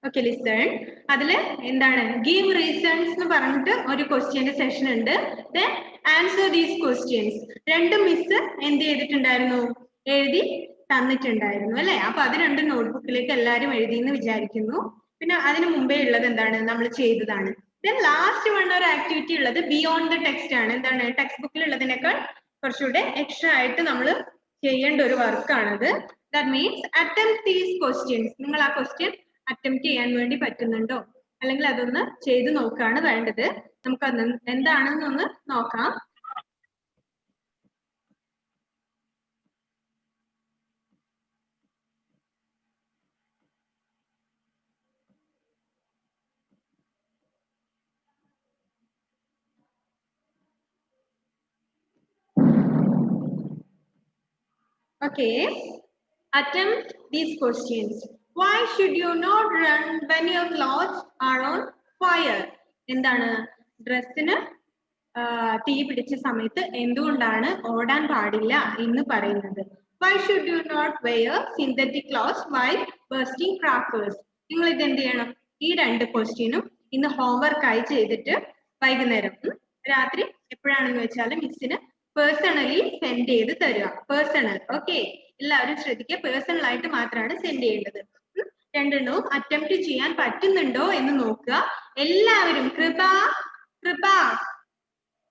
Okay, listen. അതില് എന്താണ് give reasons എന്ന് പറഞ്ഞിട്ട് ഒരു ക്വസ്റ്റ്യന്റെ സെഷൻ ഉണ്ട്. Then answer these questions. രണ്ടും മിസ് എന്ത് ചെയ്തിട്ടുണ്ടായിരുന്നു, എഴുതി തന്നിട്ടുണ്ടായിരുന്നു അല്ലെ. അപ്പൊ അത് രണ്ടും നോട്ട്ബുക്കിലേക്ക് എല്ലാവരും എഴുതിയെന്ന് വിചാരിക്കുന്നു. പിന്നെ അതിന് മുമ്പേ ഉള്ളത് എന്താണ്, നമ്മൾ ചെയ്തതാണ്. Then ലാസ്റ്റ് വൺ ഒരു ആക്ടിവിറ്റി ഉള്ളത് ബിയോണ്ട് ദ ടെക്സ്റ്റ് ആണ്. എന്താണ്, ടെക്സ്റ്റ് ബുക്കിൽ ഉള്ളതിനേക്കാൾ കുറച്ചുകൂടെ എക്സ്ട്രാ ആയിട്ട് നമ്മൾ ചെയ്യേണ്ട ഒരു വർക്കാണത്. That means attempt these questions. നിങ്ങൾ ആ ക്വസ്റ്റ്യൻ അറ്റംപ്റ്റ് ചെയ്യാൻ വേണ്ടി പറ്റുന്നുണ്ടോ, അല്ലെങ്കിൽ അതൊന്ന് ചെയ്ത് നോക്കാണ് വേണ്ടത്. നമുക്ക് അത് എന്താണെന്നൊന്ന് നോക്കാം. Okay, attempt these questions. Why should you not run when your clothes are on fire? എന്താണ്, ഡ്രസ്സിന് തീ പിടിച്ച സമയത്ത് എന്തുകൊണ്ടാണ് ഓടാൻ പാടില്ല എന്ന് പറയുന്നത്. Why should you not wear synthetic clothes while bursting crackers? നിങ്ങൾ ഇത് എന്ത് ചെയ്യണം, ഈ രണ്ട് ക്വസ്റ്റ്യനും ഇന്ന് ഹോംവർക്ക് ആയി ചെയ്തിട്ട് വൈകുന്നേരം രാത്രി എപ്പോഴാണെന്ന് വെച്ചാൽ മിസ്സിന് പേഴ്സണലി സെൻഡ് ചെയ്ത് തരിക. പേഴ്സണൽ, ഓക്കെ, എല്ലാവരും ശ്രദ്ധിക്കുക, പേഴ്സണൽ ആയിട്ട് മാത്രമാണ് സെൻഡ് ചെയ്യേണ്ടത്. രണ്ടെണ്ണവും അറ്റംപ്റ്റ് ചെയ്യാൻ പറ്റുന്നുണ്ടോ എന്ന് നോക്കുക എല്ലാവരും. Kripa, Kripa,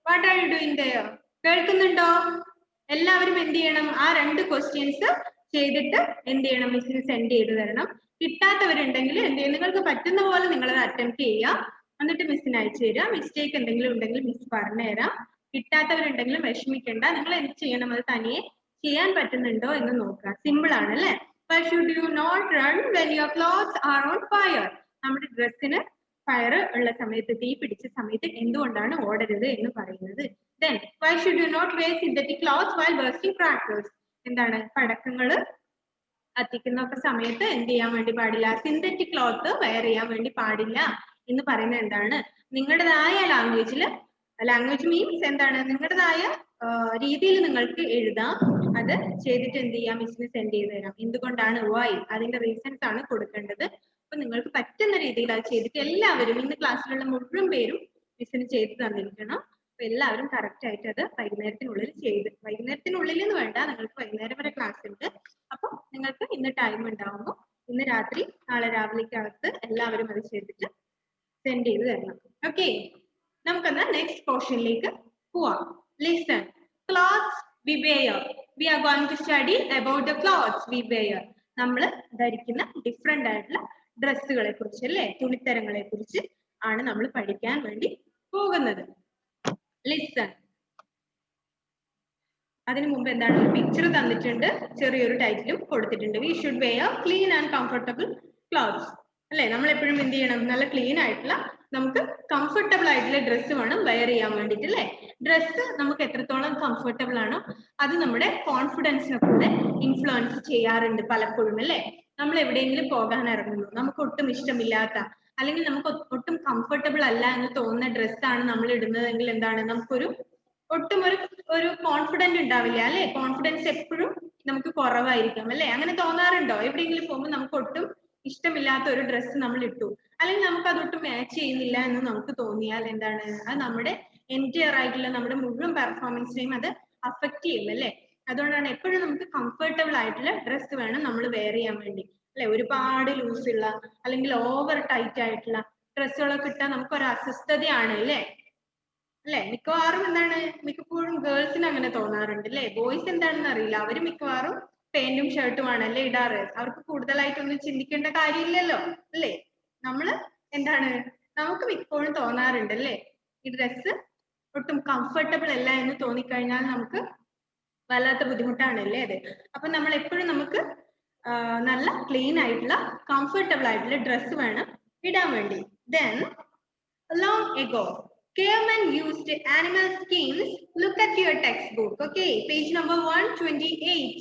what are you doing there? കേൾക്കുന്നുണ്ടോ? എല്ലാവരും എന്ത് ചെയ്യണം, ആ രണ്ട് ക്വസ്റ്റ്യൻസ് ചെയ്തിട്ട് എന്ത് ചെയ്യണം, മിസ്സിന് സെൻഡ് ചെയ്ത് തരണം. കിട്ടാത്തവരുണ്ടെങ്കിൽ എന്ത് ചെയ്യും, നിങ്ങൾക്ക് പറ്റുന്ന പോലെ നിങ്ങൾ അത് അറ്റംപ്റ്റ് ചെയ്യുക, എന്നിട്ട് മിസ്സിന് അയച്ചു തരിക. മിസ്റ്റേക്ക് എന്തെങ്കിലും ഉണ്ടെങ്കിൽ മിസ് പറഞ്ഞുതരാം. കിട്ടാത്തവരുണ്ടെങ്കിലും വിഷമിക്കണ്ട, നിങ്ങൾ എന്ത് ചെയ്യണം, അത് തനിയെ ചെയ്യാൻ പറ്റുന്നുണ്ടോ എന്ന് നോക്കുക. സിമ്പിൾ ആണ് അല്ലേ. Why should you not run when your clothes are on fire? നമ്മുടെ ഡ്രസ്സിന് ഫയർ ഉള്ള സമയത്ത്, തീ പിടിച്ച സമയത്ത് എന്തുകൊണ്ടാണ് ഓടരുത് എന്ന് പറയുന്നത്. Then why should you not wear synthetic clothes while bursting crackers? എന്താണ്, പടക്കങ്ങൾ കത്തിക്കുന്ന സമയത്ത് എന്ത് ചെയ്യാൻ വേണ്ടി പാടില്ല, സിന്തറ്റിക് ക്ലോത്ത് വെയർ ചെയ്യാൻ വേണ്ടി പാടില്ല എന്ന് പറയുന്നത് എന്താണ്, നിങ്ങളുടേതായ ലാംഗ്വേജിൽ, ലാംഗ്വേജ് മീൻസ് എന്താണ്, നിങ്ങളുടേതായ രീതിയിൽ നിങ്ങൾക്ക് എഴുതാം. അത് ചെയ്തിട്ട് എന്ത് ചെയ്യാം, മിസ്സിന് സെൻഡ് ചെയ്ത് തരാം. എന്തുകൊണ്ടാണ്, വൈ, അതിന്റെ റീസൺസ് ആണ് കൊടുക്കേണ്ടത്. അപ്പൊ നിങ്ങൾക്ക് പറ്റുന്ന രീതിയിൽ അത് ചെയ്തിട്ട് എല്ലാവരും, ഇന്ന് ക്ലാസ്സിലുള്ള മുഴുവൻ പേരും മിസ്സിന് ചെയ്ത് തന്നിരിക്കണം. അപ്പൊ എല്ലാവരും കറക്റ്റ് ആയിട്ട് അത് വൈകുന്നേരത്തിനുള്ളിൽ ചെയ്ത്, വൈകുന്നേരത്തിനുള്ളിൽ എന്ന് വേണ്ട, നിങ്ങൾക്ക് വൈകുന്നേരം വരെ ക്ലാസ് ഉണ്ട്. അപ്പൊ നിങ്ങൾക്ക് ഇന്ന് ടൈം ഉണ്ടാവുമ്പോൾ ഇന്ന് രാത്രി നാളെ രാവിലേക്കകത്ത് എല്ലാവരും അത് ചെയ്തിട്ട് സെൻഡ് ചെയ്ത് തരണം. ഓക്കെ, നമുക്കെന്നാ നെക്സ്റ്റ് പോർഷനിലേക്ക് പോവാം. Listen. Clothes we wear. We are going to study about the clothes we wear. നമ്മൾ ധരിക്കുന്ന ഡിഫറെന്റ് ആയിട്ടുള്ള ഡ്രസ്സുകളെ കുറിച്ച് അല്ലേ, തുണിത്തരങ്ങളെ കുറിച്ച് ആണ് നമ്മൾ പഠിക്കാൻ വേണ്ടി പോകുന്നത്. ലിസൺ. അതിനു മുമ്പ് എന്താണ്, ഒരു പിക്ചർ തന്നിട്ടുണ്ട്, ചെറിയൊരു ടൈറ്റിലും കൊടുത്തിട്ടുണ്ട്. We should wear clean and comfortable clothes അല്ലെ. നമ്മൾ എപ്പോഴും എന്ത് ചെയ്യണം, നല്ല ക്ലീൻ ആയിട്ടുള്ള, നമുക്ക് കംഫർട്ടബിൾ ആയിട്ടുള്ള ഡ്രസ്സ് വേണം വെയർ ചെയ്യാൻ വേണ്ടിയിട്ട് അല്ലെ. ഡ്രസ്സ് നമുക്ക് എത്രത്തോളം കംഫർട്ടബിൾ ആണോ അത് നമ്മുടെ കോൺഫിഡൻസിനെ കൂടെ ഇൻഫ്ലുവൻസ് ചെയ്യാറുണ്ട് പലപ്പോഴും അല്ലെ. നമ്മൾ എവിടെയെങ്കിലും പോകാൻ ഇറങ്ങുന്നു, നമുക്ക് ഒട്ടും ഇഷ്ടമില്ലാത്ത, അല്ലെങ്കിൽ നമുക്ക് ഒട്ടും കംഫർട്ടബിൾ അല്ല എന്ന് തോന്നുന്ന ഡ്രസ്സാണ് നമ്മൾ ഇടുന്നതെങ്കിൽ എന്താണ്, നമുക്കൊരു ഒട്ടും ഒരു കോൺഫിഡന്റ് ഉണ്ടാവില്ല അല്ലെ. കോൺഫിഡൻസ് എപ്പോഴും നമുക്ക് കുറവായിരിക്കും അല്ലെ. അങ്ങനെ തോന്നാറുണ്ടോ? എവിടെയെങ്കിലും പോകുമ്പോൾ നമുക്ക് ഒട്ടും ഇഷ്ടമില്ലാത്ത ഒരു ഡ്രസ്സ് നമ്മൾ ഇട്ടു, അല്ലെങ്കിൽ നമുക്ക് അതൊട്ടും മാച്ച് ചെയ്യുന്നില്ല എന്ന് നമുക്ക് തോന്നിയാൽ എന്താണ്, അത് നമ്മുടെ എൻറ്റയർ ആയിട്ടുള്ള നമ്മുടെ മുഴുവൻ പെർഫോമൻസിനെയും അത് അഫക്ട് ചെയ്യും അല്ലെ. അതുകൊണ്ടാണ് എപ്പോഴും നമുക്ക് കംഫർട്ടബിൾ ആയിട്ടുള്ള ഡ്രസ്സ് വേണം നമ്മൾ വെയർ ചെയ്യാൻ വേണ്ടി അല്ലെ. ഒരുപാട് ലൂസ് ഉള്ള അല്ലെങ്കിൽ ഓവർ ടൈറ്റ് ആയിട്ടുള്ള ഡ്രസ്സുകളൊക്കെ ഇട്ടാൽ നമുക്കൊരു അസ്വസ്ഥതയാണ് അല്ലേ. അല്ലെ, മിക്കവാറും എന്താണ്, മിക്കപ്പോഴും ഗേൾസിന് അങ്ങനെ തോന്നാറുണ്ട് അല്ലെ. ബോയ്സ് എന്താണെന്ന് അറിയില്ല, അവര് മിക്കവാറും പാന്റും ഷർട്ടും ആണല്ലേ ഇടാറ്. അവർക്ക് കൂടുതലായിട്ടൊന്നും ചിന്തിക്കേണ്ട കാര്യമില്ലല്ലോ അല്ലേ. നമ്മള് എന്താണ്, നമുക്ക് മിക്കപ്പോഴും തോന്നാറുണ്ട് അല്ലേ, ഈ ഡ്രസ്സ് ഒട്ടും കംഫർട്ടബിൾ അല്ല എന്ന് തോന്നിക്കഴിഞ്ഞാൽ നമുക്ക് വല്ലാത്ത ബുദ്ധിമുട്ടാണല്ലേ അത്. അപ്പൊ നമ്മൾ എപ്പോഴും നമുക്ക് നല്ല ക്ലീൻ ആയിട്ടുള്ള കംഫർട്ടബിൾ ആയിട്ടുള്ള ഡ്രസ്സ് വേണം ഇടാൻ വേണ്ടി. Then long ago cavemen used animal skins. Look at your textbook. Okay, page number 128.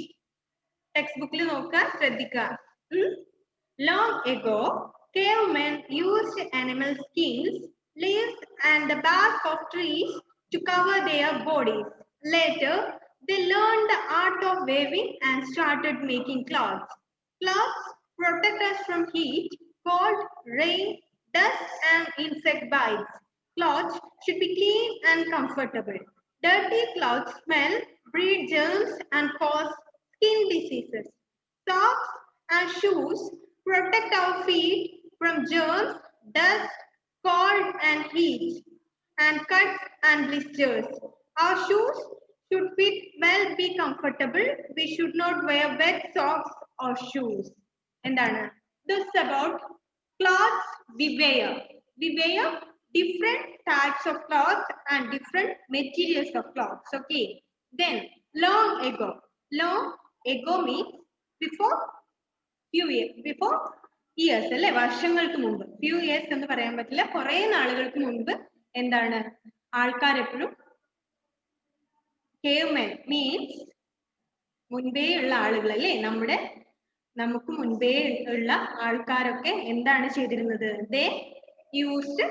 textbook il nokka shraddhikka. Long ago cavemen used animal skins, leaves and the bark of trees to cover their bodies. Later they learned the art of weaving and started making clothes. Clothes protect us from heat, cold, rain, dust and insect bites. Clothes should be clean and comfortable. Dirty clothes smell, breed germs and cause skin diseases. Socks and shoes protect our feet from germs, dust, cold and heat, and cuts and blisters. Our shoes should fit well, be comfortable. We should not wear wet socks or shoes. എന്താണ്? This is about clothes we wear. We wear different types of clothes and different materials of clothes. Okay. Then long ago. Long ago means before few years. Before years അല്ലെ, വർഷങ്ങൾക്ക് മുമ്പ്. Few years എന്ന് പറയാൻ പറ്റില്ല, കുറെ നാളുകൾക്ക് മുൻപ് എന്താണ് ആൾക്കാരെപ്പോഴും cavemen means മുൻപേ ഉള്ള ആളുകൾ അല്ലേ, നമുക്ക് മുൻപേ ഉള്ള ആൾക്കാരൊക്കെ എന്താണ് ചെയ്തിരുന്നത്? They used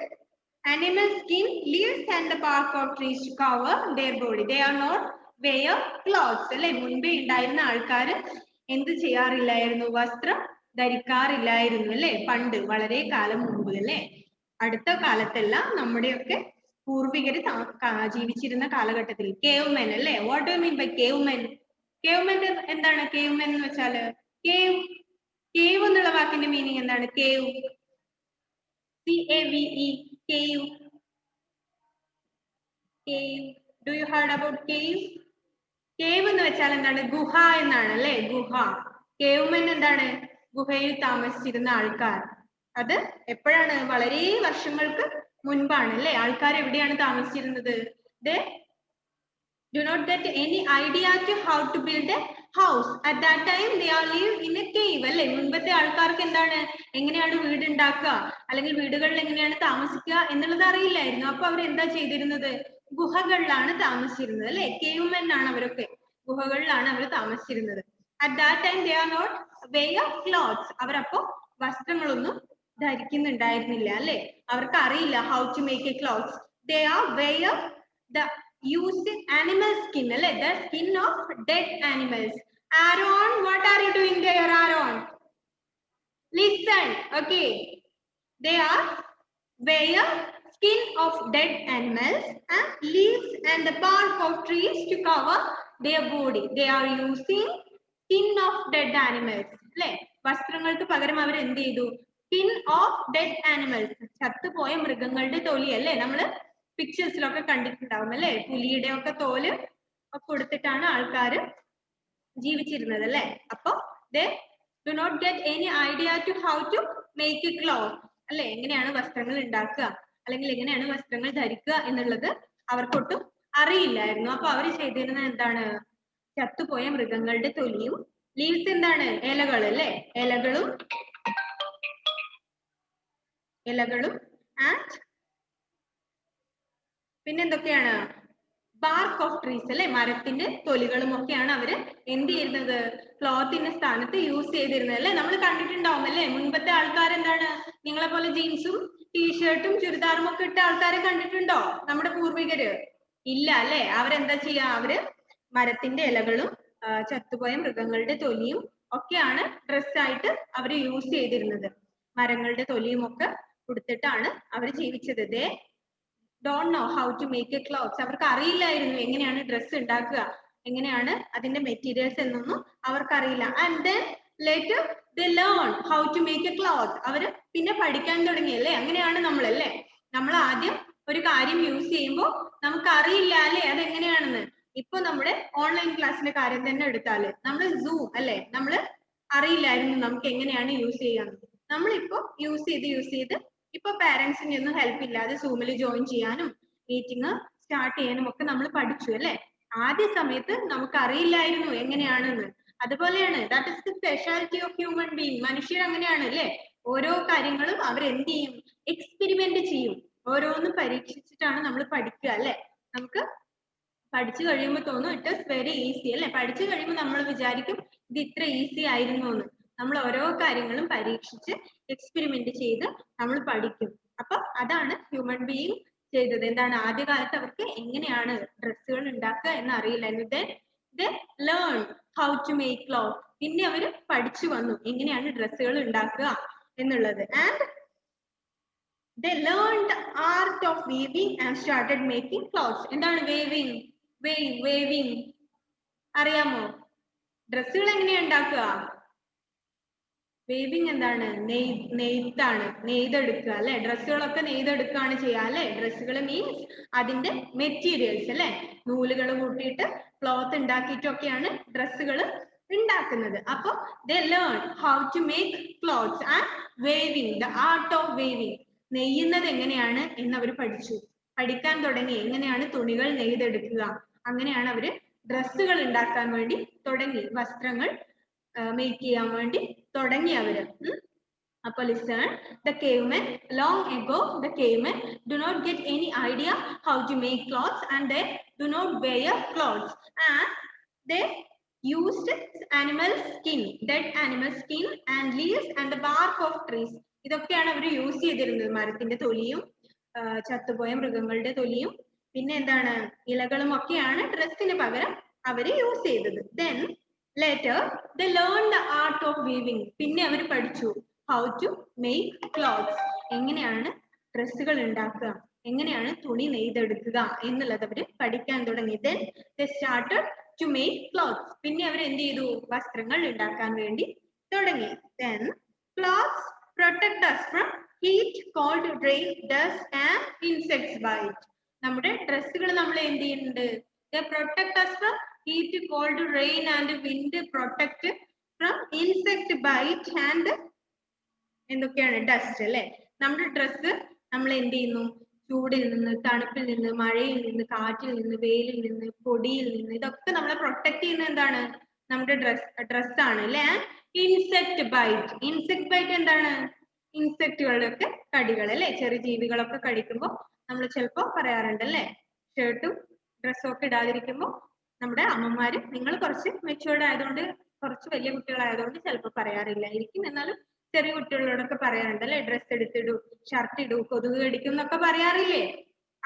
animal skin, leaves and the bark of trees to cover their body. They are not wear clothes അല്ലേ. മുൻപേ ഉണ്ടായിരുന്ന ആൾക്കാർ എന്ത് ചെയ്യാറില്ലായിരുന്നു? വസ്ത്രം ധരിക്കാറില്ലായിരുന്നു അല്ലേ, പണ്ട് വളരെ കാലം മുമ്പ് അല്ലേ. അടുത്ത കാലത്തല്ല, നമ്മുടെയൊക്കെ പൂർവികര് ജീവിച്ചിരുന്ന കാലഘട്ടത്തിൽ. cavemen അല്ലേ. What do mean by cavemen? cavemen എന്താണ്? cavemen എന്ന് വെച്ചാല് കേവ് എന്നുള്ള വാക്കിന്റെ മീനിങ് എന്താണ്? Cave, CAVE, cave. Cave. Do you heard about cave? Cave എന്ന് വെച്ചാൽ എന്താണ്? ഗുഹ എന്നാണ് അല്ലേ, ഗുഹ. cavemen എന്താണ്? ഗുഹയിൽ താമസിച്ചിരുന്ന ആൾക്കാർ. അത് എപ്പോഴാണ്? വളരെ വർഷങ്ങൾക്ക് മുൻപാണ് അല്ലേ. ആൾക്കാർ എവിടെയാണ് താമസിച്ചിരുന്നത്? They do not get any idea to how to build a house. At that time they are live in a cave അല്ലേ. മുൻപത്തെ ആൾക്കാർക്ക് എന്താണ്, എങ്ങനെയാണ് വീട് ഉണ്ടാക്കുക അല്ലെങ്കിൽ വീടുകളിൽ എങ്ങനെയാണ് താമസിക്കുക എന്നുള്ളത് അറിയില്ലായിരുന്നു. അപ്പൊ അവർ എന്താ ചെയ്തിരുന്നത്? ഗുഹകളിലാണ് താമസിച്ചിരുന്നത് അല്ലേ. cavemen ആണ് അവരൊക്കെ, ഗുഹകളിലാണ് അവർ താമസിച്ചിരുന്നത്. At that time they are not wear clothes. അവരപ്പോ വസ്ത്രങ്ങളൊന്നും ധരിക്കുന്നുണ്ടായിരുന്നില്ല അല്ലേ. അവർക്ക് അറിയില്ല how to make a clothes. They are wear the used animal skin അല്ലേ, the skin of dead animals. Aaron, what are you doing there, Aaron? Listen. Okay, they are wear skin of dead animals and leaves and the bark of trees to cover their body. They are using skin of dead animals അല്ലേ. വസ്ത്രങ്ങൾക്ക് പകരം അവർ എന്ത് ചെയ്തു? skin of dead animals, ചത്തുപോയ മൃഗങ്ങളുടെ തൊലി അല്ലേ. നമ്മള് പിക്ചേഴ്സിലൊക്കെ കണ്ടിട്ടുണ്ടാവും അല്ലേ. പുലിയുടെ ഒക്കെ തോല് ഒക്കെ കൊടുത്തിട്ടാണ് ആൾക്കാര് ജീവിച്ചിരുന്നത് അല്ലേ. അപ്പൊ they do not get any idea to how to make a cloth അല്ലെ. എങ്ങനെയാണ് വസ്ത്രങ്ങൾ ഉണ്ടാക്കുക അല്ലെങ്കിൽ എങ്ങനെയാണ് വസ്ത്രങ്ങൾ ധരിക്കുക എന്നുള്ളത് അവർക്കൊട്ടും അറിയില്ലായിരുന്നു. അപ്പൊ അവര് ചെയ്തിരുന്നത് എന്താണ്? ചത്തുപോയ മൃഗങ്ങളുടെ തൊലിയും, ലീവ്സ് എന്താണ്? ഇലകൾ അല്ലേ, ഇലകളും ആൻഡ് പിന്നെന്തൊക്കെയാണ്? ബാർക്ക് ഓഫ് ട്രീസ് അല്ലെ, മരത്തിന്റെ തൊലികളും ഒക്കെയാണ് അവര് എന്ത് ചെയ്യുന്നത്? ക്ലോത്തിന്റെ സ്ഥാനത്ത് യൂസ് ചെയ്തിരുന്നത് അല്ലെ. നമ്മൾ കണ്ടിട്ടുണ്ടാവും അല്ലെ, മുൻപത്തെ ആൾക്കാർ എന്താണ്, നിങ്ങളെ പോലെ ജീൻസും ടീഷർട്ടും ചുരിദാറും ഒക്കെ ഇട്ട ആൾക്കാരെ കണ്ടിട്ടുണ്ടോ നമ്മുടെ പൂർവികര്? ഇല്ല അല്ലെ. അവരെന്താ ചെയ്യാ? അവര് മരത്തിന്റെ ഇലകളും ചത്തുപോയ മൃഗങ്ങളുടെ തൊലിയും ഒക്കെയാണ് ഡ്രസ്സായിട്ട് അവര് യൂസ് ചെയ്തിരുന്നത്. മരങ്ങളുടെ തൊലിയും ഒക്കെ കൊടുത്തിട്ടാണ് അവർ ജീവിച്ചത്. They don't know how to make a clothes. അവർക്ക് അറിയില്ലായിരുന്നു എങ്ങനെയാണ് ഡ്രസ്സ് ഉണ്ടാക്കുക, എങ്ങനെയാണ് അതിന്റെ മെറ്റീരിയൽസ് എന്നൊന്നും അവർക്കറിയില്ല. And then later they learn how to make a cloth. അവര് പിന്നെ പഠിക്കാൻ തുടങ്ങിയല്ലേ. അങ്ങനെയാണ് നമ്മളല്ലേ. നമ്മൾ ആദ്യം ഒരു കാര്യം യൂസ് ചെയ്യുമ്പോൾ നമുക്ക് അറിയില്ല അല്ലെ അതെങ്ങനെയാണെന്ന്. ഇപ്പൊ നമ്മുടെ ഓൺലൈൻ ക്ലാസ്സിന്റെ കാര്യം തന്നെ എടുത്താല്, നമ്മൾ സൂം അല്ലെ, നമ്മള് അറിയില്ലായിരുന്നു നമുക്ക് എങ്ങനെയാണ് യൂസ് ചെയ്യാന്ന്. നമ്മളിപ്പോ യൂസ് ചെയ്ത് ഇപ്പൊ പാരന്റ്സിന്റെ ഒന്നും ഹെൽപ്പ് ഇല്ലാതെ സൂമിൽ ജോയിൻ ചെയ്യാനും മീറ്റിംഗ് സ്റ്റാർട്ട് ചെയ്യാനും ഒക്കെ നമ്മൾ പഠിച്ചു അല്ലെ. ആദ്യ സമയത്ത് നമുക്ക് അറിയില്ലായിരുന്നു എങ്ങനെയാണെന്ന്. അതുപോലെയാണ് that is the speciality of human being. മനുഷ്യർ അങ്ങനെയാണ് അല്ലെ. ഓരോ കാര്യങ്ങളും അവരെന്ത് ചെയ്യും? എക്സ്പെരിമെന്റ് ചെയ്യും. ഓരോന്നും പരീക്ഷിച്ചിട്ടാണ് നമ്മൾ പഠിക്കുക അല്ലെ. നമുക്ക് പഠിച്ചു കഴിയുമ്പോൾ തോന്നും ഇറ്റ് ഈസ് വെരി ഈസി അല്ലെ. പഠിച്ചു കഴിയുമ്പോൾ നമ്മൾ വിചാരിക്കും ഇത് ഇത്ര ഈസി ആയിരുന്നു എന്ന്. നമ്മൾ ഓരോ കാര്യങ്ങളും പരീക്ഷിച്ച് എക്സ്പെരിമെന്റ് ചെയ്ത് നമ്മൾ പഠിക്കും. അപ്പൊ അതാണ് ഹ്യൂമൻ ബീയിങ് ചെയ്തത്. എന്താണ്? ആദ്യകാലത്ത് അവർക്ക് എങ്ങനെയാണ് ഡ്രസ്സുകൾ ഉണ്ടാക്കുക എന്ന് അറിയില്ലായിരുന്നു. They learn how to make clothes. പിന്നെ അവര് പഠിച്ചു വന്നു എങ്ങനെയാണ് ഡ്രസ്സുകൾ ഉണ്ടാക്കുക, എന്നുള്ളത്. And they learned the art of weaving and started making clothes. എന്താണ് weaving? weaving അറിയാമോ? ഡ്രസ്സുകൾ എങ്ങനെയാ ഉണ്ടാക്കുക? weaving എന്താണ്? നെയ്ത്താണ്, നെയ്തെടുക്കുക അല്ലെ? ഡ്രസ്സുകളൊക്കെ നെയ്തെടുക്കുകയാണ് ചെയ്യുക അല്ലെ? ഡ്രസ്സുകൾ മീൻസ് അതിന്റെ മെറ്റീരിയൽസ് അല്ലെ? നൂലുകൾ കൂട്ടിയിട്ട് ക്ലോത്ത് ഉണ്ടാക്കിയിട്ടൊക്കെയാണ് ഡ്രസ്സുകൾ ഉണ്ടാക്കുന്നത്. അപ്പൊ they learned how to make clothes and weaving, the art of weaving. നെയ്യുന്നത് എങ്ങനെയാണ് എന്ന് അവർ പഠിക്കാൻ തുടങ്ങി. എങ്ങനെയാണ് തുണികൾ നെയ്തെടുക്കുക, അങ്ങനെയാണ് അവര് ഡ്രസ്സുകൾ ഉണ്ടാക്കാൻ വേണ്ടി തുടങ്ങി, വസ്ത്രങ്ങൾ മേക്ക് ചെയ്യാൻ വേണ്ടി തുടങ്ങി അവര്. അപ്പൊ listen, the cavemen, long ago the cavemen do not get any idea how to make clothes and they do not wear clothes, and they used animal skin, dead animal skin and leaves and the bark of trees. ഇതൊക്കെയാണ് അവർ use ചെയ്തിരുന്നത്. മരത്തിന്റെ തൊലിയും ചത്തുപോയ മൃഗങ്ങളുടെ തൊലിയും പിന്നെ എന്താണ് ഇലകളും ഒക്കെയാണ് ഡ്രസ്സിന് പകരം അവര് യൂസ് ചെയ്തത്. Then later they learned the art of weaving. പിന്നെ അവർ പഠിച്ചു how to make clothes, എങ്ങനെയാണ് ഡ്രസ്സുകൾ ഉണ്ടാക്കുക, എങ്ങനെയാണ് തുണി നെയ്തെടുക്കുക എന്നുള്ളത് അവർ പഠിക്കാൻ തുടങ്ങി. Then they started to make clothes. പിന്നെ അവർ എന്ത് ചെയ്തു? വസ്ത്രങ്ങൾ ഉണ്ടാക്കാൻ വേണ്ടി തുടങ്ങി. Then clothes protect us from heat, cold, rain, dust and insects bite. നമ്മുടെ ഡ്രസ്സുകൾ നമ്മൾ എന്ത് ചെയ്യുന്നുണ്ട്? They protect us from heat, cold, rain and wind, protect from insect bite and എന്തൊക്കെയാണ്? ഡസ്റ്റ് അല്ലെ? നമ്മുടെ ഡ്രസ്സ് നമ്മൾ എന്ത് ചെയ്യുന്നു? ചൂടിൽ നിന്ന്, തണുപ്പിൽ നിന്ന്, മഴയിൽ നിന്ന്, കാറ്റിൽ നിന്ന്, വെയിലിൽ നിന്ന്, പൊടിയിൽ നിന്ന്, ഇതൊക്കെ നമ്മളെ പ്രൊട്ടക്ട് ചെയ്യുന്ന എന്താണ്? നമ്മുടെ ഡ്രസ്സാണ് അല്ലെ? ഇൻസെക്ട് ബൈറ്റ് എന്താണ്? ഇൻസെക്റ്റുകളുടെ കടികൾ അല്ലെ? ചെറിയ ജീവികളൊക്കെ കടിക്കുമ്പോൾ നമ്മൾ ചിലപ്പോ പറയാറുണ്ട് അല്ലെ? ഷർട്ടും ഡ്രസ്സും ഒക്കെ ഇടാതിരിക്കുമ്പോൾ നമ്മുടെ അമ്മമാര്, നിങ്ങൾ കുറച്ച് മെച്ചുവേർഡ് ആയതുകൊണ്ട്, കുറച്ച് വലിയ കുട്ടികളായതുകൊണ്ട് ചിലപ്പോൾ പറയാറില്ലായിരിക്കും, എന്നാലും ചെറിയ കുട്ടികളോടൊക്കെ പറയാറുണ്ട് അല്ലെ? ഡ്രസ്സ് എടുത്തിടൂ, ഷർട്ട് ഇടൂ, കൊതുക് കടിക്കും എന്നൊക്കെ പറയാറില്ലേ?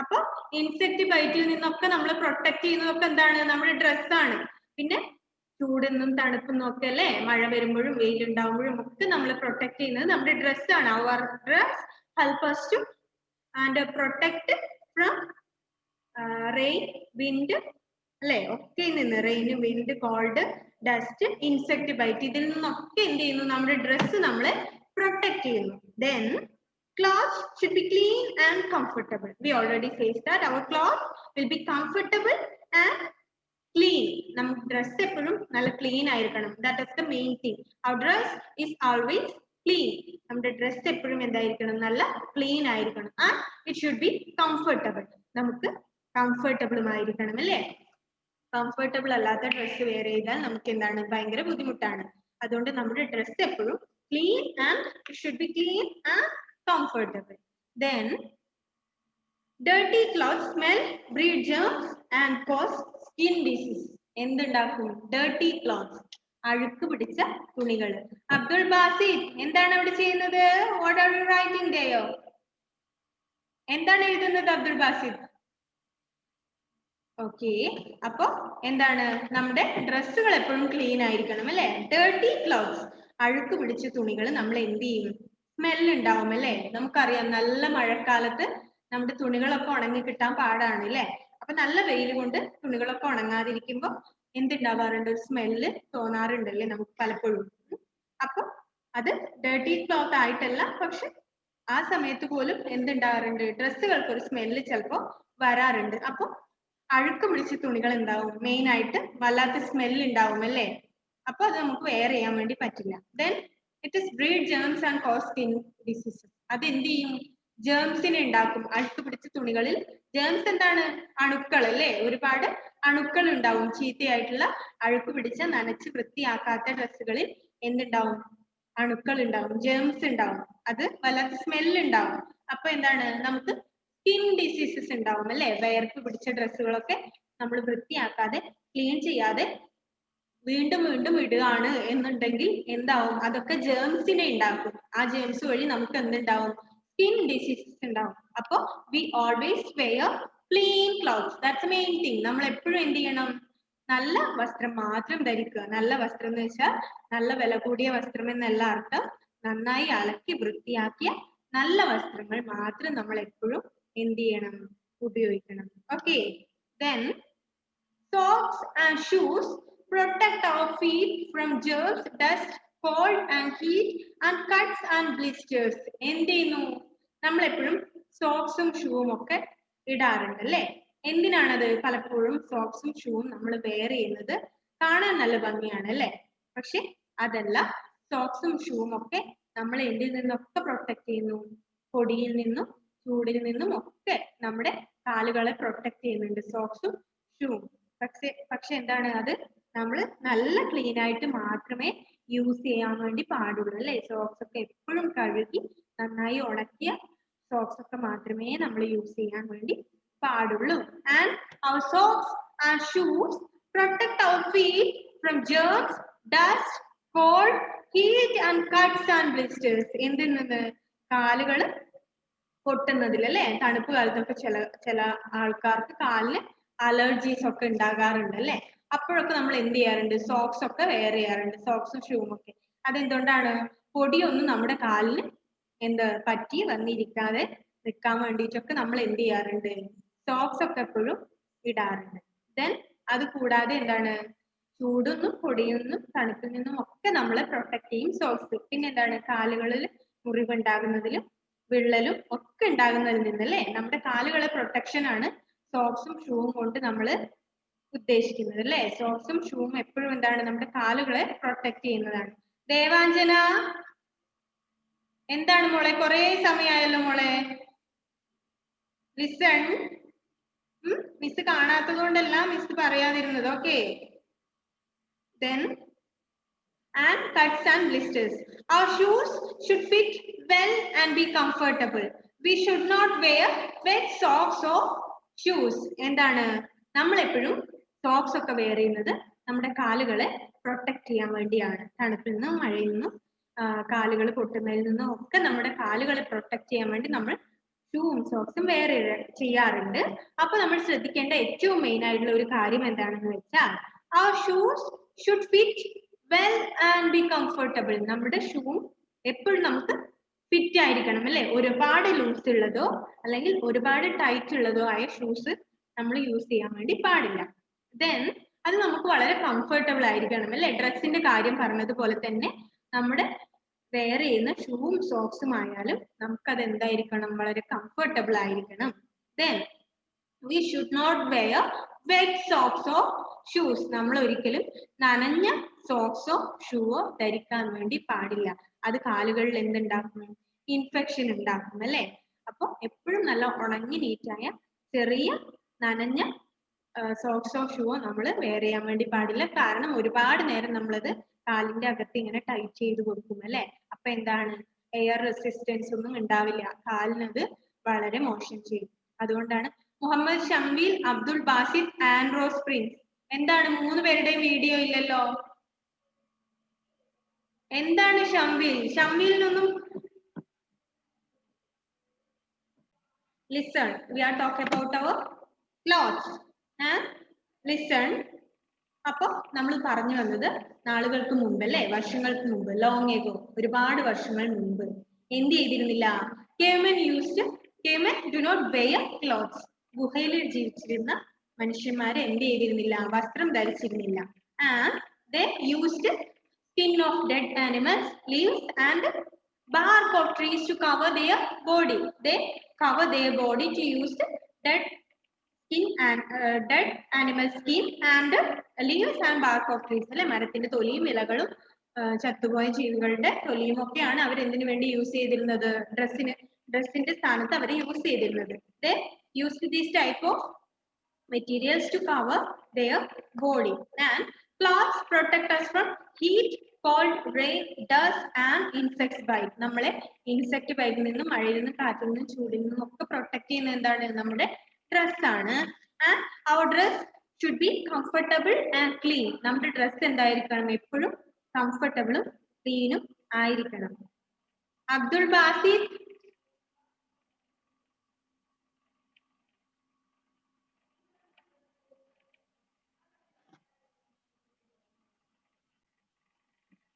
അപ്പൊ ഇൻസെക്ട് ബൈറ്റിൽ നിന്നൊക്കെ നമ്മൾ പ്രൊട്ടക്ട് ചെയ്യുന്നതൊക്കെ എന്താണ്? നമ്മുടെ ഡ്രസ്സാണ്. പിന്നെ ചൂടെന്നും തണുപ്പെന്നും ഒക്കെ അല്ലെ? മഴ വരുമ്പോഴും വെയിലുണ്ടാവുമ്പോഴും ഒക്കെ നമ്മൾ പ്രൊട്ടക്ട് ചെയ്യുന്നത് നമ്മുടെ ഡ്രസ്സാണ്. അവർ dress help us to and protect from rain, wind അല്ലെ? ഒക്കെ നിന്ന് rain, wind, cold, dust, insect bite, ഇതിൽ നിന്നൊക്കെ എന്ത് ചെയ്യുന്നു? നമ്മുടെ ഡ്രസ്സ് നമ്മളെ പ്രൊട്ടക്ട് ചെയ്യുന്നു. Then clothes should be clean and comfortable. We already said that our clothes will be comfortable and clean. നമ്മുടെ ഡ്രസ് എപ്പോഴും നല്ല ക്ലീൻ ആയിരിക്കണം. That is the main thing. Our dress is always clean. നമ്മുടെ dress എപ്പോഴും എന്തായിരിക്കണം? നല്ല clean ആയിരിക്കണം. And it should be comfortable. നമുക്ക് കംഫർട്ടബിളും ആയിരിക്കണം അല്ലേ? കംഫർട്ടബിൾ അല്ലാത്ത ഡ്രസ്സ് വെയർ ചെയ്താൽ നമുക്ക് എന്താണ്? ഭയങ്കര ബുദ്ധിമുട്ടാണ്. അതുകൊണ്ട് നമ്മുടെ ഡ്രസ് എപ്പോഴും clean and it should be clean and comfortable. Then dirty clothes smell, breed germs and cause skin disease. എന്തുണ്ടാക്കും? dirty clothes, അഴുക്ക് പിടിച്ച തുണികൾ. അബ്ദുൾ ബാസിദ് എന്താണ് അവിടെ ചെയ്യുന്നത്? What are you writing there? എന്താണ് എഴുതുന്നത് അബ്ദുൾ ബാസിദ്? ഓക്കെ, അപ്പൊ എന്താണ്? നമ്മുടെ ഡ്രസ്സുകൾ എപ്പോഴും ക്ലീൻ ആയിരിക്കണം അല്ലെ? ഡേർട്ടി ക്ലോത്ത്സ്, അഴുക്ക് പിടിച്ച തുണികൾ നമ്മൾ എന്ത് ചെയ്യും? സ്മെല്ല് ഉണ്ടാവും അല്ലെ? നമുക്കറിയാം, നല്ല മഴക്കാലത്ത് നമ്മുടെ തുണികളൊക്കെ ഉണങ്ങി കിട്ടാൻ പാടാണ് അല്ലെ? അപ്പൊ നല്ല വെയിൽ കൊണ്ട് തുണികളൊക്കെ ഉണങ്ങാതിരിക്കുമ്പോ എന്തുണ്ടാവാറുണ്ട്? ഒരു സ്മെല്ല് തോന്നാറുണ്ട് അല്ലെ നമുക്ക് പലപ്പോഴും. അപ്പൊ അത് ഡേർട്ടി ക്ലോത്ത് ആയിട്ടല്ല, പക്ഷെ ആ സമയത്ത് പോലും എന്തുണ്ടാവാറുണ്ട്? ഡ്രസ്സുകൾക്ക് ഒരു സ്മെല്ല് ചിലപ്പോ വരാറുണ്ട്. അപ്പൊ അഴുക്ക് പിടിച്ച തുണികൾ ഉണ്ടാവും, മെയിൻ ആയിട്ട് വല്ലാത്ത സ്മെല്ല് ഉണ്ടാവും അല്ലേ? അപ്പൊ അത് നമുക്ക് വെയർ ചെയ്യാൻ വേണ്ടി പറ്റില്ല. Then it is breed germs and cause skin diseases. അത് എന്ത് ചെയ്യും? ജേംസിനെ ഉണ്ടാക്കും. അഴുക്ക് പിടിച്ച തുണികളിൽ ജേംസ് എന്താണ്? അണുക്കൾ അല്ലേ? ഒരുപാട് അണുക്കൾ ഉണ്ടാവും. ചീത്തയായിട്ടുള്ള അഴുക്ക് പിടിച്ച നനച്ച് വൃത്തിയാക്കാത്ത ഡ്രസ്സുകളിൽ എന്തുണ്ടാവും? അണുക്കൾ ഉണ്ടാവും, ജേംസ് ഉണ്ടാവും. അത് വല്ലാത്ത സ്മെല്ല് ഉണ്ടാവും. അപ്പൊ എന്താണ്? നമുക്ക് സ്കിൻ ഡിസീസസ് ഉണ്ടാവും അല്ലെ? വയർപ്പ് പിടിച്ച ഡ്രസ്സുകളൊക്കെ നമ്മൾ വൃത്തിയാക്കാതെ, ക്ലീൻ ചെയ്യാതെ വീണ്ടും വീണ്ടും ഇടുകയാണ് എന്നുണ്ടെങ്കിൽ എന്താവും? അതൊക്കെ ജേംസിനെ ഉണ്ടാക്കും. ആ ജേംസ് വഴി നമുക്ക് എന്തുണ്ടാവും? സ്കിൻ ഡിസീസസ് ഉണ്ടാവും. അപ്പൊ we always wear clean clothes. That's main thing. നമ്മൾ എപ്പോഴും എന്ത് ചെയ്യണം? നല്ല വസ്ത്രം മാത്രം ധരിക്കുക. നല്ല വസ്ത്രം എന്ന് വെച്ചാൽ നല്ല വില കൂടിയ വസ്ത്രം എന്നല്ല അർത്ഥം. നന്നായി അലക്കി വൃത്തിയാക്കിയ നല്ല വസ്ത്രങ്ങൾ മാത്രം നമ്മൾ എപ്പോഴും എന്ത് ചെയ്യണം, ഉപയോഗിക്കണം. Okay, then socks and shoes protect our feet from germs, dust, cold and heat and cuts and blisters. എന്ത് ചെയ്യുന്നു, നമ്മൾ എപ്പോഴും സോക്സും ഷൂവും ഒക്കെ ഇടാറുണ്ട് അല്ലേ? എന്തിനാണത്? പലപ്പോഴും സോക്സും ഷൂവും നമ്മൾ വെയർ ചെയ്യുന്നത് കാണാൻ നല്ല ഭംഗിയാണ് അല്ലേ? പക്ഷെ അതല്ല, സോക്സും ഷൂവും ഒക്കെ നമ്മൾ എന്തിൽ നിന്നൊക്കെ പ്രൊട്ടക്ട് ചെയ്യുന്നു? പൊടിയിൽ നിന്നും ചൂടിൽ നിന്നും ഒക്കെ നമ്മുടെ കാലുകളെ പ്രൊട്ടക്ട് ചെയ്യുന്നുണ്ട് സോക്സും ഷൂവും. പക്ഷെ എന്താണ്, അത് നമ്മൾ നല്ല ക്ലീൻ ആയിട്ട് മാത്രമേ യൂസ് ചെയ്യാൻ വേണ്ടി പാടുള്ളൂ അല്ലേ? സോക്സ് ഒക്കെ എപ്പോഴും കഴുകി നന്നായി ഉണക്കിയ സോക്സ് ഒക്കെ മാത്രമേ നമ്മൾ യൂസ് ചെയ്യാൻ വേണ്ടി പാടുള്ളൂ. And our socks and shoes protect our feet from germs, dust, cold, heat and cuts and blisters. എന്തിൽ നിന്ന്? കാലുകൾ പൊട്ടുന്നതിൽ അല്ലേ? തണുപ്പ് കാലത്തൊക്കെ ചില ആൾക്കാർക്ക് കാലിന് അലർജീസ് ഒക്കെ ഉണ്ടാകാറുണ്ട് അല്ലേ? അപ്പോഴൊക്കെ നമ്മൾ എന്ത് ചെയ്യാറുണ്ട്? സോക്സ് ഒക്കെ വെയർ ചെയ്യാറുണ്ട്, സോക്സും ഷൂവും ഒക്കെ. അതെന്തുകൊണ്ടാണ്? പൊടിയൊന്നും നമ്മുടെ കാലിന് പറ്റി വന്നിരിക്കാതെ നിൽക്കാൻ വേണ്ടിയിട്ടൊക്കെ നമ്മൾ എന്ത് ചെയ്യാറുണ്ട്? സോക്സ് ഒക്കെ എപ്പോഴും ഇടാറുണ്ട്. ദെൻ അത് കൂടാതെ എന്താണ്, ചൂടൊന്നും പൊടിയൊന്നും തണുപ്പിൽ നിന്നും ഒക്കെ നമ്മളെ പ്രൊട്ടക്ട് ചെയ്യും സോക്സ്. പിന്നെ എന്താണ്, കാലുകളിൽ മുറിവുണ്ടാകുന്നതിലും വിള്ളലും ഒക്കെ ഉണ്ടാകുന്നതിൽ നിന്നല്ലേ? നമ്മുടെ കാലുകളെ പ്രൊട്ടക്ഷൻ ആണ് സോക്സും ഷൂവും കൊണ്ട് നമ്മൾ ഉദ്ദേശിക്കുന്നത് അല്ലേ? സോക്സും ഷൂവും എപ്പോഴും എന്താണ്, നമ്മുടെ കാലുകളെ പ്രൊട്ടക്ട് ചെയ്യുന്നതാണ്. ദേവാഞ്ജന, എന്താണ് മോളെ, കുറെ സമയമായല്ലോ മോളെ. ലിസൺ. മിസ് കാണാത്തത് കൊണ്ടല്ല മിസ് പറയാതിരുന്നത്. Okay, then and cuts and blisters. Our shoes should fit well and be comfortable. We should not wear wet socks or shoes. എന്താണ്, നമ്മൾ എപ്പോഴും സോക്സ് ഒക്കെ വെയർ ചെയ്യുന്നത് നമ്മുടെ കാലുകളെ പ്രൊട്ടക്ട് ചെയ്യാൻ വേണ്ടിയാണ്. തണുപ്പിൽ നിന്നും മഴയിൽ നിന്നും കാലുകൾ പൊട്ടുന്നതിൽ നിന്നും ഒക്കെ നമ്മുടെ കാലുകളെ പ്രൊട്ടക്ട് ചെയ്യാൻ വേണ്ടി നമ്മൾ ഷൂവും സോക്സും വെയർ ചെയ്യാറുണ്ട്. അപ്പൊ നമ്മൾ ശ്രദ്ധിക്കേണ്ട ഏറ്റവും മെയിൻ ആയിട്ടുള്ള ഒരു കാര്യം എന്താണെന്ന് വെച്ചാൽ, our shoes should fit well and be comfortable. നമ്മുടെ ഷൂവും എപ്പോഴും നമുക്ക് ഫിറ്റ് ആയിരിക്കണം അല്ലെ? ഒരുപാട് ലൂസ് ഉള്ളതോ അല്ലെങ്കിൽ ഒരുപാട് ടൈറ്റ് ഉള്ളതോ ആയ ഷൂസ് നമ്മൾ യൂസ് ചെയ്യാൻ വേണ്ടി പാടില്ല. ദെൻ അത് നമുക്ക് വളരെ കംഫർട്ടബിൾ ആയിരിക്കണം അല്ലെ? ഡ്രസ്സിന്റെ കാര്യം പറഞ്ഞതുപോലെ തന്നെ നമ്മുടെ വെയർ ചെയ്യുന്ന ഷൂവും സോക്സും ആയാലും നമുക്കത് എന്തായിരിക്കണം? വളരെ കംഫർട്ടബിൾ ആയിരിക്കണം. Then we should not wear wet socks or shoes. നമ്മൾ ഒരിക്കലും നനഞ്ഞ സോക്സോ ഷൂവോ ധരിക്കാൻ വേണ്ടി പാടില്ല. അത് കാലുകളിൽ എന്തുണ്ടാക്കും? ഇൻഫെക്ഷൻ ഉണ്ടാക്കും അല്ലെ? അപ്പൊ എപ്പോഴും നല്ല ഉണങ്ങി നീറ്റായ ചെറിയ നനഞ്ഞ സോക്സോ ഷൂവോ നമ്മൾ വെയർ ചെയ്യാൻ വേണ്ടി പാടില്ല. കാരണം ഒരുപാട് നേരം നമ്മളത് കാലിന്റെ അകത്ത് ഇങ്ങനെ ടൈറ്റ് ചെയ്ത് കൊടുക്കും അല്ലെ? അപ്പൊ എന്താണ്, എയർ റെസിസ്റ്റൻസ് ഒന്നും ഉണ്ടാവില്ല, കാലിനത് വളരെ മോശം ചെയ്യും. അതുകൊണ്ടാണ് മുഹമ്മദ് ഷംവീൽ, അബ്ദുൾ ബാസിദ്, ആൻഡ്രോസ് പ്രിൻസ്. എന്താണ്, 3 പേരുടെയും വീഡിയോ ഇല്ലല്ലോ? എന്താണ് ഷംവീലിനൊന്നും? Listen, we are talking about our clothes and listen. അപ്പൊ നമ്മൾ പറഞ്ഞു വന്നത് നാളുകൾക്ക് മുമ്പ് അല്ലെ? വർഷങ്ങൾക്ക് മുമ്പ്, ലോങ് എഗോ, ഒരുപാട് വർഷങ്ങൾ മുമ്പ് എന്ത് ചെയ്തിരുന്നില്ല? cavemen do not wear clothes. ഗുഹയിൽ ജീവിച്ചിരുന്ന മനുഷ്യന്മാരെ എന്ത് ചെയ്തിരുന്നില്ല? വസ്ത്രം ധരിച്ചിരുന്നില്ല. And they used skin of dead animals, leaves and bark of trees to cover their body. They cover their body to use dead skin and dead animal skin and leaves and bark of trees. അല്ലെ? മരത്തിന്റെ തൊലിയും ഇലകളും ചത്തുപോയ ജീവികളുടെ തൊലിയും ഒക്കെയാണ് അവർ എന്തിനു വേണ്ടി use ചെയ്തിരുന്നത്? ഡ്രസ്സിന്റെ സ്ഥാനത്ത് അവർ യൂസ് ചെയ്തിരുന്നത്. They used this type of materials to cover their body. And clothes protect us from heat, cold, rain, dust and insect bite. നമ്മളെ ഇൻസെക്ട് ബൈറ്റിൽ നിന്നും മഴയിൽ നിന്നും കാറ്റിൽ നിന്നും ചൂടിൽ നിന്നും ഒക്കെ പ്രൊട്ടക്ട് ചെയ്യുന്ന എന്താണ്? നമ്മുടെ ഡ്രസ് ആണ്. And our dress should be comfortable and clean. നമ്മുടെ ഡ്രസ് എന്തായിരിക്കണം? എപ്പോഴും കംഫർട്ടബിളും ക്ലീനും ആയിരിക്കണം. അബ്ദുൾ ബാസിദ്,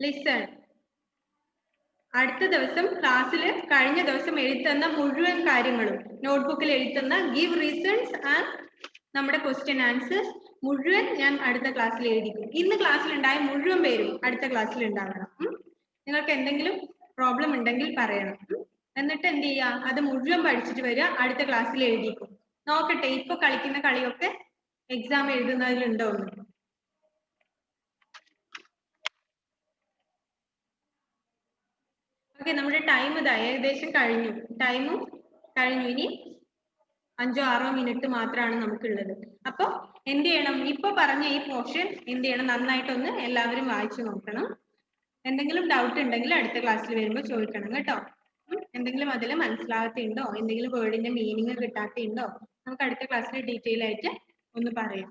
listen. അടുത്ത ദിവസം ക്ലാസ്സിൽ കഴിഞ്ഞ ദിവസം എഴുതുന്ന മുഴുവൻ കാര്യങ്ങളും നോട്ട്ബുക്കിൽ എഴുതുന്ന ഗിവ് റീസൺസ് ആൻഡ് നമ്മുടെ ക്വസ്റ്റ്യൻ ആൻസേഴ്സ് മുഴുവൻ ഞാൻ അടുത്ത ക്ലാസ്സിൽ എഴുതിക്കും. ഇന്ന് ക്ലാസ്സിൽ ഉണ്ടായ മുഴുവൻ പേരും അടുത്ത ക്ലാസ്സിൽ ഉണ്ടാവണം. നിങ്ങൾക്ക് എന്തെങ്കിലും പ്രോബ്ലം ഉണ്ടെങ്കിൽ പറയണം. എന്നിട്ട് എന്ത് ചെയ്യുക, അത് മുഴുവൻ പഠിച്ചിട്ട് വരിക, അടുത്ത ക്ലാസ്സിൽ എഴുതിക്കും. നോക്കട്ടെ ഇപ്പൊ കളിക്കുന്ന കളിയൊക്കെ എക്സാം എഴുതുന്നതിലുണ്ടോ എന്ന്. ഓക്കെ, നമ്മുടെ ടൈം ഇതാ ഏകദേശം കഴിഞ്ഞു. ടൈമും കഴിഞ്ഞു. ഇനി 5-6 മിനിറ്റ് മാത്രമാണ് നമുക്കുള്ളത്. അപ്പൊ എന്ത് ചെയ്യണം, ഇപ്പൊ പറഞ്ഞ ഈ പോർഷൻ എന്ത് ചെയ്യണം, നന്നായിട്ടൊന്ന് എല്ലാവരും വായിച്ചു നോക്കണം. എന്തെങ്കിലും ഡൗട്ട് ഉണ്ടെങ്കിൽ അടുത്ത ക്ലാസ്സിൽ വരുമ്പോൾ ചോദിക്കണം കേട്ടോ. എന്തെങ്കിലും അതിൽ മനസ്സിലാകത്തുണ്ടോ, എന്തെങ്കിലും വേർഡിന്റെ മീനിങ് കിട്ടാത്തുണ്ടോ, നമുക്ക് അടുത്ത ക്ലാസ്സിൽ ഡീറ്റെയിൽ ആയിട്ട് ഒന്ന് പറയാം.